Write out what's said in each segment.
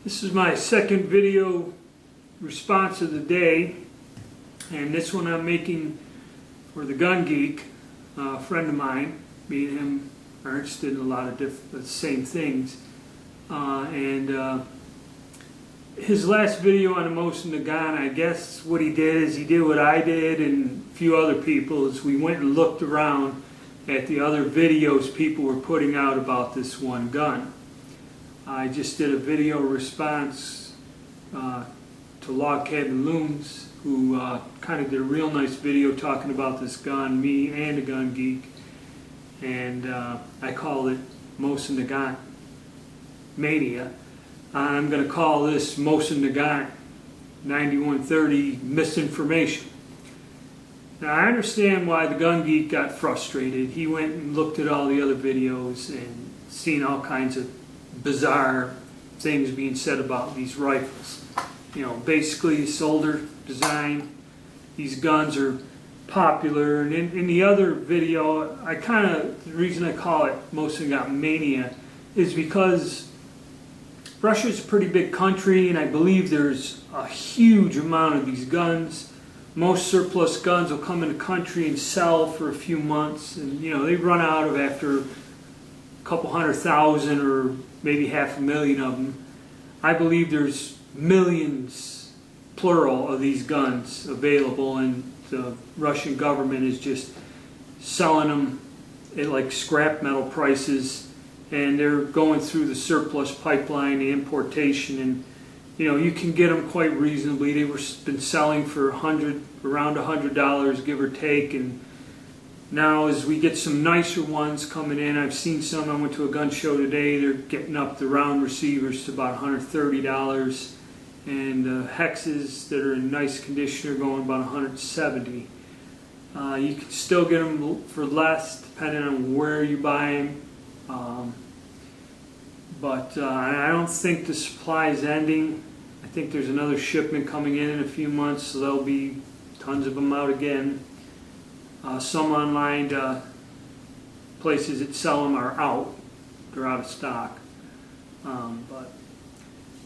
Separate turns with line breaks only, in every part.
This is my second video response of the day, and this one I'm making for the Gun Geek, a friend of mine. Me and him are interested in a lot of the same things. His last video on the Mosin Nagant, I guess what he did is he did what I did and a few other people, is we went and looked around at the other videos people were putting out about this one gun. I just did a video response to Log Cabin Loons, who kind of did a real nice video talking about this gun, me and the Gun Geek, and I called it Mosin Nagant Mania. I'm going to call this Mosin Nagant 9130 Misinformation. Now, I understand why the Gun Geek got frustrated. He went and looked at all the other videos and seen all kinds of bizarre things being said about these rifles. You know, basically soldier design. These guns are popular. And in the other video, the reason I call it Mosin Nagant Mania is because Russia's a pretty big country, and I believe there's a huge amount of these guns. Most surplus guns will come in the country and sell for a few months, and you know, they run out of after a couple 100,000 or maybe 500,000 of them. I believe there's millions, plural, of these guns available, and the Russian government is just selling them at like scrap metal prices. And they're going through the surplus pipeline, the importation, and you know, you can get them quite reasonably. They were been selling for around $100, give or take, and now as we get some nicer ones coming in, I've seen some. I went to a gun show today. They're getting up the round receivers to about $130, and hexes that are in nice condition are going about $170. You can still get them for less depending on where you buy them. But I don't think the supply is ending. I think there's another shipment coming in a few months, so there'll be tons of them out again. Some online places that sell them are out. They're out of stock.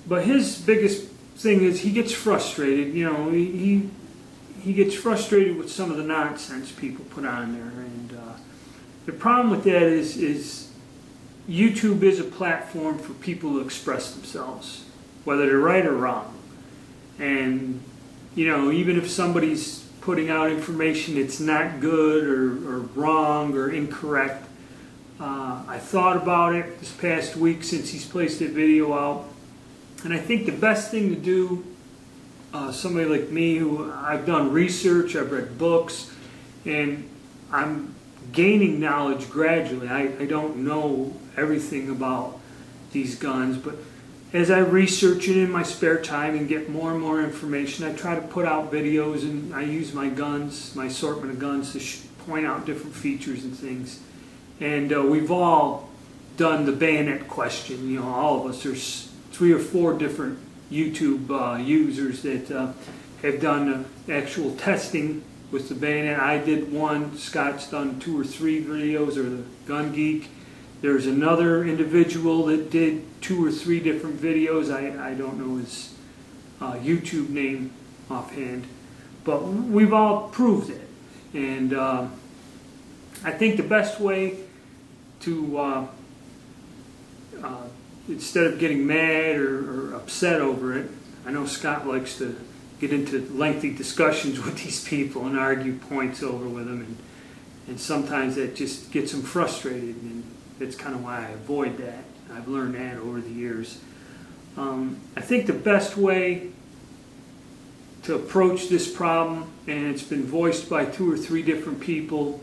But his biggest thing is he gets frustrated. You know, he gets frustrated with some of the nonsense people put on there. And the problem with that is YouTube is a platform for people to express themselves, whether they're right or wrong. And, you know, even if somebody's putting out information that's not good or wrong or incorrect, I thought about it this past week since he's placed that video out. And I think the best thing to do, somebody like me who I've done research, I've read books, and I'm gaining knowledge gradually. I don't know everything about these guns, but as I research it in my spare time and get more and more information, I try to put out videos, and I use my guns, my assortment of guns, to point out different features and things. And we've all done the bayonet question, you know, all of us. There's 3 or 4 different YouTube users that have done the actual testing with the bayonet. I did one. Scott's done 2 or 3 videos, or the Gun Geek. There's another individual that did 2 or 3 different videos. I don't know his YouTube name offhand, but we've all proved it. And I think the best way to, instead of getting mad or upset over it, I know Scott likes to get into lengthy discussions with these people and argue points over with them, and sometimes that just gets them frustrated, and that's kind of why I avoid that. I've learned that over the years. I think the best way to approach this problem, and it's been voiced by 2 or 3 different people,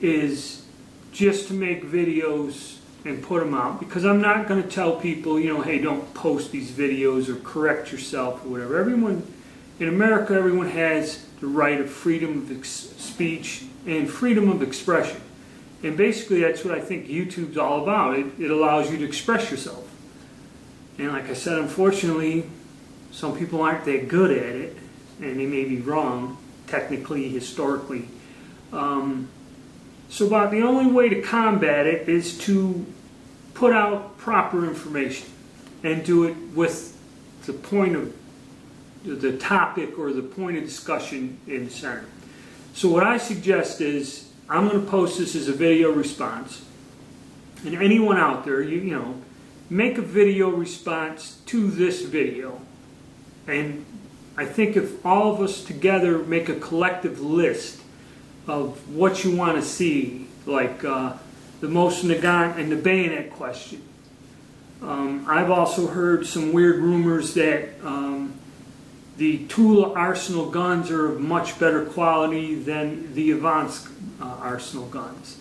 is just to make videos and put them out. Because I'm not going to tell people, you know, hey, don't post these videos or correct yourself or whatever. Everyone in America, everyone has the right of freedom of speech and freedom of expression. And basically that's what I think YouTube's all about. It allows you to express yourself. And like I said, unfortunately, some people aren't that good at it, and they may be wrong, technically, historically. So about the only way to combat it is to put out proper information. and do it with the point of the topic or the point of discussion in the center. So what I suggest is I'm going to post this as a video response, and anyone out there, you know, make a video response to this video. And I think if all of us together make a collective list of what you want to see, like the Mosin Nagant and the bayonet question. I've also heard some weird rumors that the Tula Arsenal guns are of much better quality than the Avance Arsenal guns.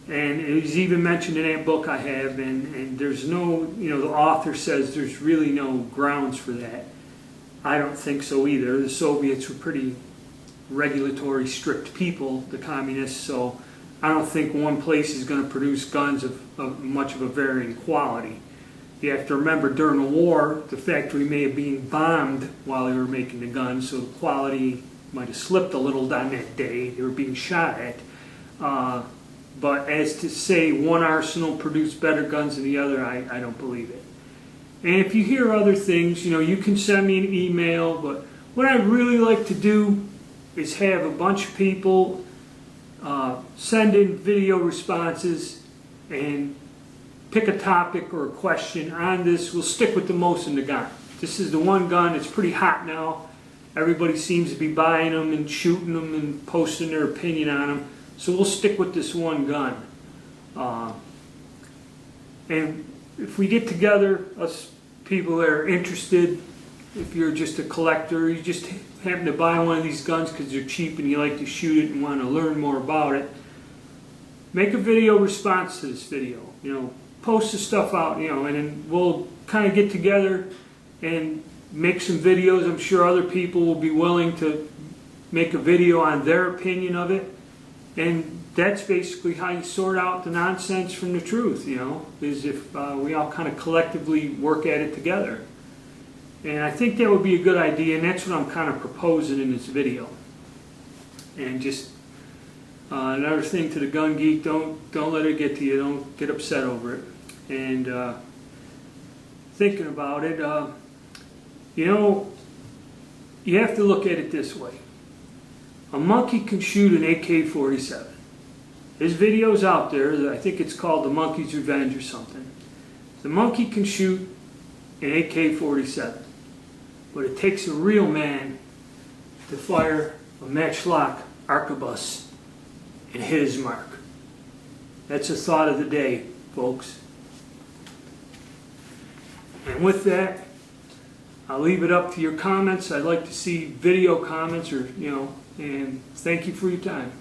And it was even mentioned in that book I have, and there's no, you know, the author says there's really no grounds for that. I don't think so either. The Soviets were pretty regulatory, strict people, the communists, so I don't think one place is going to produce guns of much of a varying quality. You have to remember, during the war, the factory may have been bombed while they were making the guns, so the quality might have slipped a little on that day. They were being shot at. But as to say one arsenal produced better guns than the other, I don't believe it. And if you hear other things, you know, you can send me an email, but what I'd really like to do is have a bunch of people send in video responses and pick a topic or a question on this. We'll stick with the Mosin Nagant. This is the one gun. It's pretty hot now. Everybody seems to be buying them and shooting them and posting their opinion on them. So we'll stick with this one gun. And if we get together, us people that are interested, if you're just a collector, you just happen to buy one of these guns because they're cheap and you like to shoot it and want to learn more about it, make a video response to this video. You know, post the stuff out, you know, and then we'll kind of get together and make some videos. I'm sure other people will be willing to make a video on their opinion of it. And that's basically how you sort out the nonsense from the truth, you know, is if we all kind of collectively work at it together. And I think that would be a good idea, and that's what I'm kind of proposing in this video. And just another thing to the gun geek, don't let it get to you, don't get upset over it. And thinking about it, you know, you have to look at it this way. A monkey can shoot an AK-47. There's videos out there, I think it's called The Monkey's Revenge or something. The monkey can shoot an AK-47, but it takes a real man to fire a matchlock arquebus and hit his mark. That's a thought of the day, folks. And with that, I'll leave it up to your comments. I'd like to see video comments, or, you know, and thank you for your time.